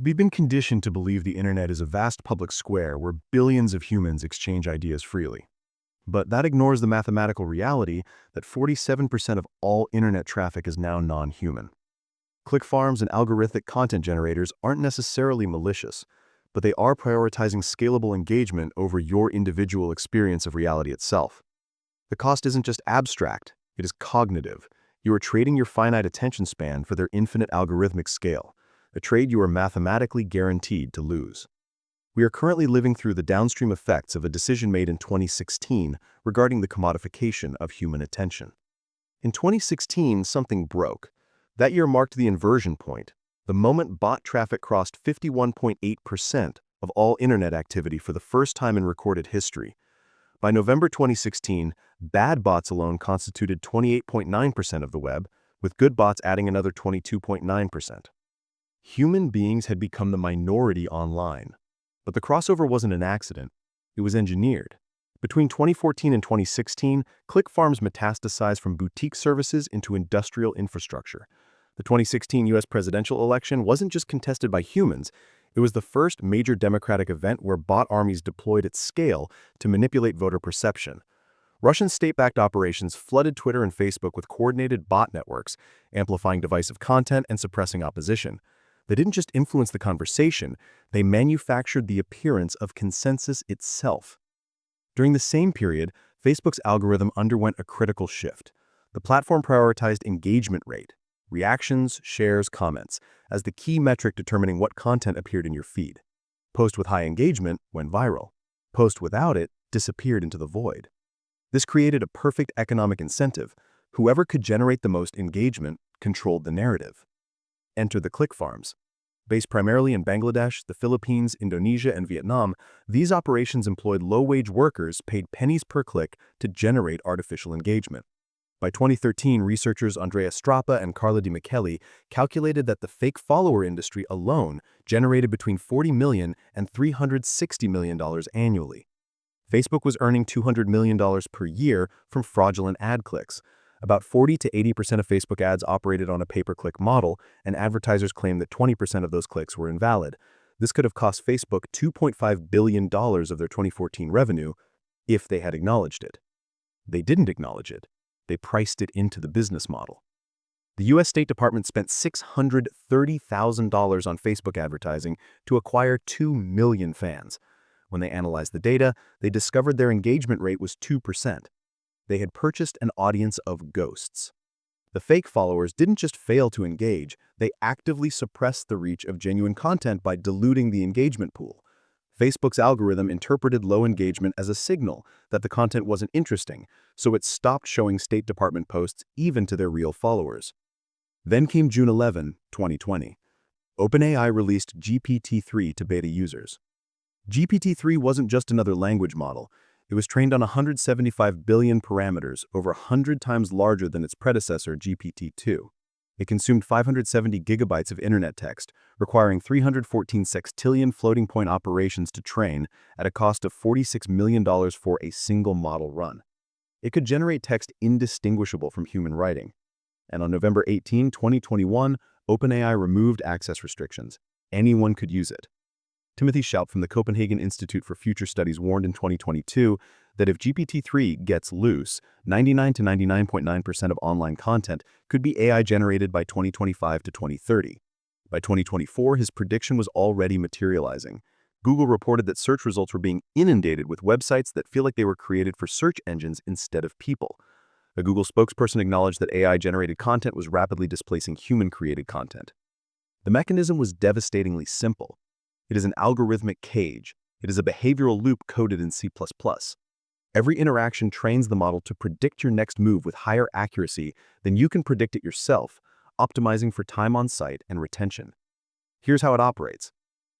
We've been conditioned to believe the internet is a vast public square where billions of humans exchange ideas freely. But that ignores the mathematical reality that 47% of all internet traffic is now non-human. Click farms and algorithmic content generators aren't necessarily malicious, but they are prioritizing scalable engagement over your individual experience of reality itself. The cost isn't just abstract, it is cognitive. You are trading your finite attention span for their infinite algorithmic scale, a trade you are mathematically guaranteed to lose. We are currently living through the downstream effects of a decision made in 2016 regarding the commodification of human attention. In 2016, something broke. That year marked the inversion point, the moment bot traffic crossed 51.8% of all internet activity for the first time in recorded history. By November 2016, bad bots alone constituted 28.9% of the web, with good bots adding another 22.9%. Human beings had become the minority online. But the crossover wasn't an accident, it was engineered. Between 2014 and 2016, click farms metastasized from boutique services into industrial infrastructure. The 2016 US presidential election wasn't just contested by humans, it was the first major democratic event where bot armies deployed at scale to manipulate voter perception. Russian state-backed operations flooded Twitter and Facebook with coordinated bot networks, amplifying divisive content and suppressing opposition. They didn't just influence the conversation, they manufactured the appearance of consensus itself. During the same period, Facebook's algorithm underwent a critical shift. The platform prioritized engagement rate, reactions, shares, comments, as the key metric determining what content appeared in your feed. Post with high engagement went viral. Post without it disappeared into the void. This created a perfect economic incentive. Whoever could generate the most engagement controlled the narrative. Enter the click farms. Based primarily in Bangladesh, the Philippines, Indonesia, and Vietnam, these operations employed low-wage workers paid pennies per click to generate artificial engagement. By 2013, researchers Andrea Strappa and Carla Di Michele calculated that the fake follower industry alone generated between $40 million and $360 million annually. Facebook was earning $200 million per year from fraudulent ad clicks. About 40 to 80% of Facebook ads operated on a pay-per-click model, and advertisers claimed that 20% of those clicks were invalid. This could have cost Facebook $2.5 billion of their 2014 revenue if they had acknowledged it. They didn't acknowledge it. They priced it into the business model. The U.S. State Department spent $630,000 on Facebook advertising to acquire 2 million fans. When they analyzed the data, they discovered their engagement rate was 2%. They had purchased an audience of ghosts. The fake followers didn't just fail to engage, they actively suppressed the reach of genuine content by diluting the engagement pool. Facebook's algorithm interpreted low engagement as a signal that the content wasn't interesting, so it stopped showing State Department posts even to their real followers. Then came June 11, 2020. OpenAI released GPT-3 to beta users. GPT-3 wasn't just another language model. It was trained on 175 billion parameters, over 100 times larger than its predecessor, GPT-2. It consumed 570 gigabytes of internet text, requiring 314 sextillion floating-point operations to train at a cost of $46 million for a single model run. It could generate text indistinguishable from human writing. And on November 18, 2021, OpenAI removed access restrictions. Anyone could use it. Timothy Schaup from the Copenhagen Institute for Future Studies warned in 2022 that if GPT-3 gets loose, 99 to 99.9% of online content could be AI-generated by 2025 to 2030. By 2024, his prediction was already materializing. Google reported that search results were being inundated with websites that feel like they were created for search engines instead of people. A Google spokesperson acknowledged that AI-generated content was rapidly displacing human-created content. The mechanism was devastatingly simple. It is an algorithmic cage. It is a behavioral loop coded in C++. Every interaction trains the model to predict your next move with higher accuracy than you can predict it yourself, optimizing for time on site and retention. Here's how it operates.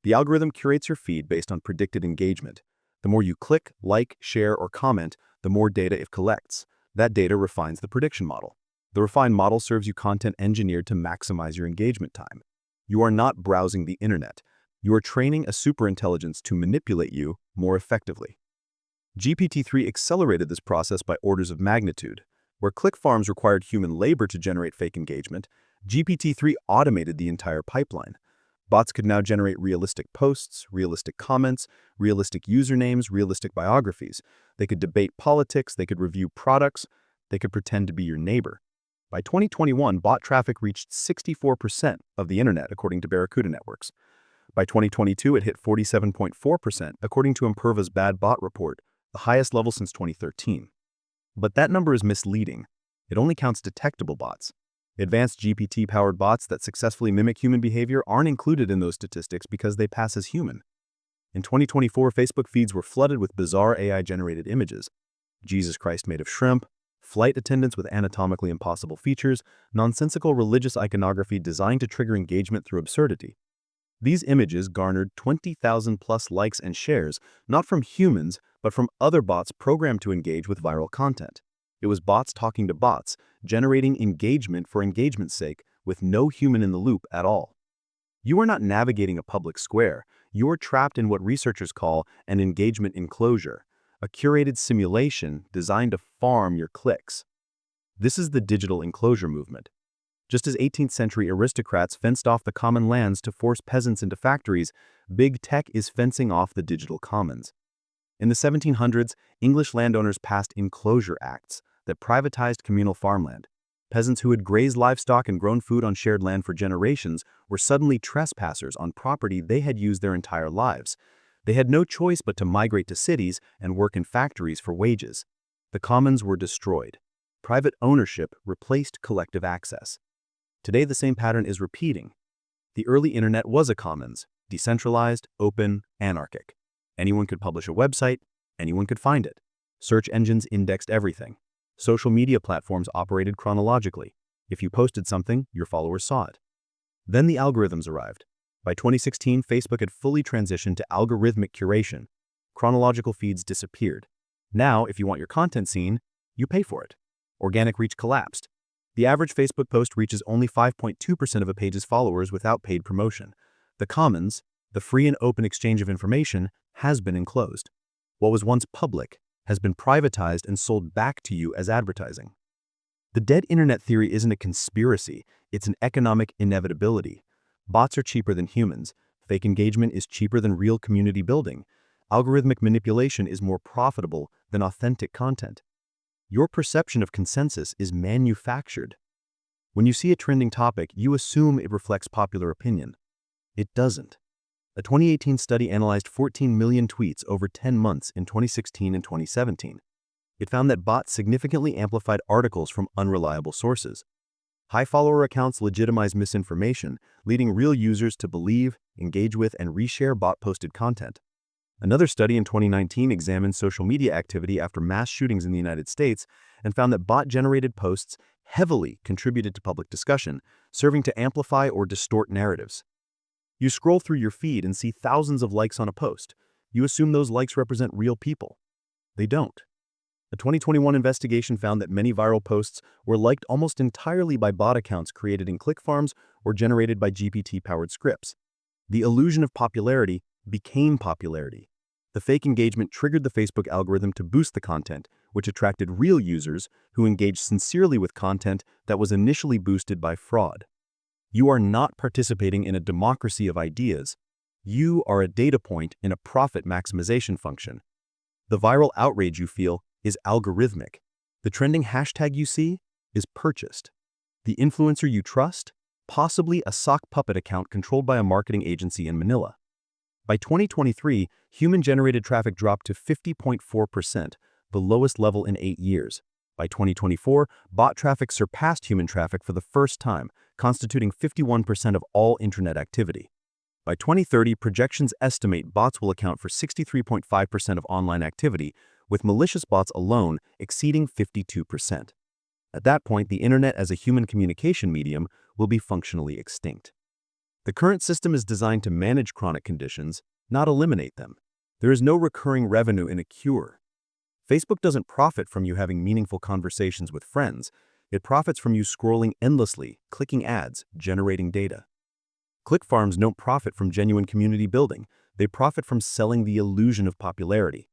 The algorithm curates your feed based on predicted engagement. The more you click, like, share, or comment, the more data it collects. That data refines the prediction model. The refined model serves you content engineered to maximize your engagement time. You are not browsing the internet. You are training a superintelligence to manipulate you more effectively. GPT-3 accelerated this process by orders of magnitude. Where click farms required human labor to generate fake engagement, GPT-3 automated the entire pipeline. Bots could now generate realistic posts, realistic comments, realistic usernames, realistic biographies. They could debate politics, they could review products, they could pretend to be your neighbor. By 2021, bot traffic reached 64% of the internet, according to Barracuda Networks. By 2022, it hit 47.4%, according to Imperva's Bad Bot Report, the highest level since 2013. But that number is misleading. It only counts detectable bots. Advanced GPT-powered bots that successfully mimic human behavior aren't included in those statistics because they pass as human. In 2024, Facebook feeds were flooded with bizarre AI-generated images. Jesus Christ made of shrimp, flight attendants with anatomically impossible features, nonsensical religious iconography designed to trigger engagement through absurdity. These images garnered 20,000 plus likes and shares, not from humans, but from other bots programmed to engage with viral content. It was bots talking to bots, generating engagement for engagement's sake, with no human in the loop at all. You are not navigating a public square. You are trapped in what researchers call an engagement enclosure, a curated simulation designed to farm your clicks. This is the digital enclosure movement. Just as 18th century aristocrats fenced off the common lands to force peasants into factories, big tech is fencing off the digital commons. In the 1700s, English landowners passed enclosure acts that privatized communal farmland. Peasants who had grazed livestock and grown food on shared land for generations were suddenly trespassers on property they had used their entire lives. They had no choice but to migrate to cities and work in factories for wages. The commons were destroyed. Private ownership replaced collective access. Today, the same pattern is repeating. The early internet was a commons, decentralized, open, anarchic. Anyone could publish a website, anyone could find it. Search engines indexed everything. Social media platforms operated chronologically. If you posted something, your followers saw it. Then the algorithms arrived. By 2016, Facebook had fully transitioned to algorithmic curation. Chronological feeds disappeared. Now, if you want your content seen, you pay for it. Organic reach collapsed. The average Facebook post reaches only 5.2% of a page's followers without paid promotion. The commons, the free and open exchange of information, has been enclosed. What was once public has been privatized and sold back to you as advertising. The dead internet theory isn't a conspiracy, it's an economic inevitability. Bots are cheaper than humans. Fake engagement is cheaper than real community building. Algorithmic manipulation is more profitable than authentic content. Your perception of consensus is manufactured. When you see a trending topic, you assume it reflects popular opinion. It doesn't. A 2018 study analyzed 14 million tweets over 10 months in 2016 and 2017. It found that bots significantly amplified articles from unreliable sources. High follower accounts legitimize misinformation, leading real users to believe, engage with, and reshare bot-posted content. Another study in 2019 examined social media activity after mass shootings in the United States and found that bot-generated posts heavily contributed to public discussion, serving to amplify or distort narratives. You scroll through your feed and see thousands of likes on a post. You assume those likes represent real people. They don't. A 2021 investigation found that many viral posts were liked almost entirely by bot accounts created in click farms or generated by GPT-powered scripts. The illusion of popularity became popularity. The fake engagement triggered the Facebook algorithm to boost the content, which attracted real users who engaged sincerely with content that was initially boosted by fraud. You are not participating in a democracy of ideas. You are a data point in a profit maximization function. The viral outrage you feel is algorithmic. The trending hashtag you see is purchased. The influencer you trust, possibly a sock puppet account controlled by a marketing agency in Manila. By 2023, human-generated traffic dropped to 50.4%, the lowest level in 8 years. By 2024, bot traffic surpassed human traffic for the first time, constituting 51% of all internet activity. By 2030, projections estimate bots will account for 63.5% of online activity, with malicious bots alone exceeding 52%. At that point, the internet as a human communication medium will be functionally extinct. The current system is designed to manage chronic conditions, not eliminate them. There is no recurring revenue in a cure. Facebook doesn't profit from you having meaningful conversations with friends. It profits from you scrolling endlessly, clicking ads, generating data. Click farms don't profit from genuine community building. They profit from selling the illusion of popularity.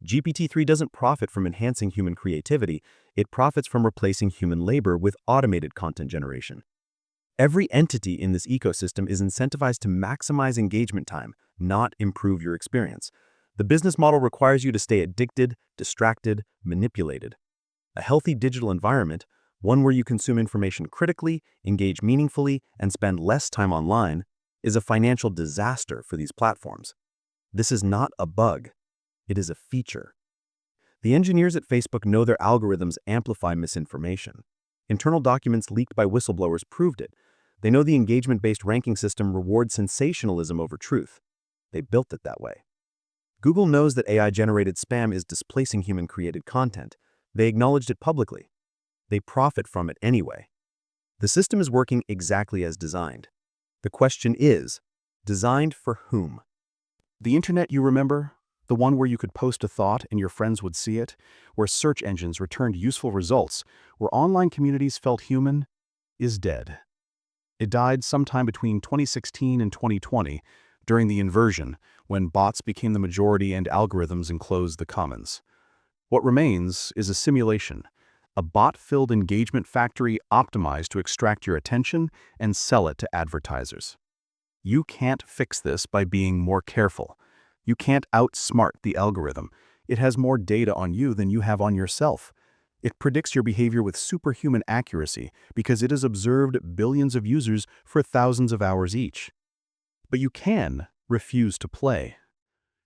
GPT-3 doesn't profit from enhancing human creativity. It profits from replacing human labor with automated content generation. Every entity in this ecosystem is incentivized to maximize engagement time, not improve your experience. The business model requires you to stay addicted, distracted, manipulated. A healthy digital environment, one where you consume information critically, engage meaningfully, and spend less time online, is a financial disaster for these platforms. This is not a bug. It is a feature. The engineers at Facebook know their algorithms amplify misinformation. Internal documents leaked by whistleblowers proved it. They know the engagement-based ranking system rewards sensationalism over truth. They built it that way. Google knows that AI-generated spam is displacing human-created content. They acknowledged it publicly. They profit from it anyway. The system is working exactly as designed. The question is, designed for whom? The internet you remember? The one where you could post a thought and your friends would see it, where search engines returned useful results, where online communities felt human, is dead. It died sometime between 2016 and 2020, during the inversion, when bots became the majority and algorithms enclosed the commons. What remains is a simulation, a bot-filled engagement factory optimized to extract your attention and sell it to advertisers. You can't fix this by being more careful. You can't outsmart the algorithm. It has more data on you than you have on yourself. It predicts your behavior with superhuman accuracy because it has observed billions of users for thousands of hours each. But you can refuse to play.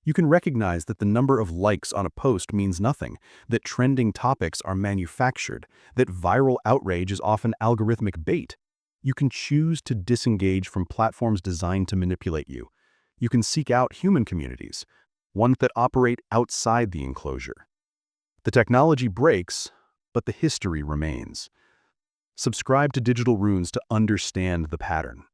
You can recognize that the number of likes on a post means nothing, that trending topics are manufactured, that viral outrage is often algorithmic bait. You can choose to disengage from platforms designed to manipulate you. You can seek out human communities, ones that operate outside the enclosure. The technology breaks, but the history remains. Subscribe to Digital Runes to understand the pattern.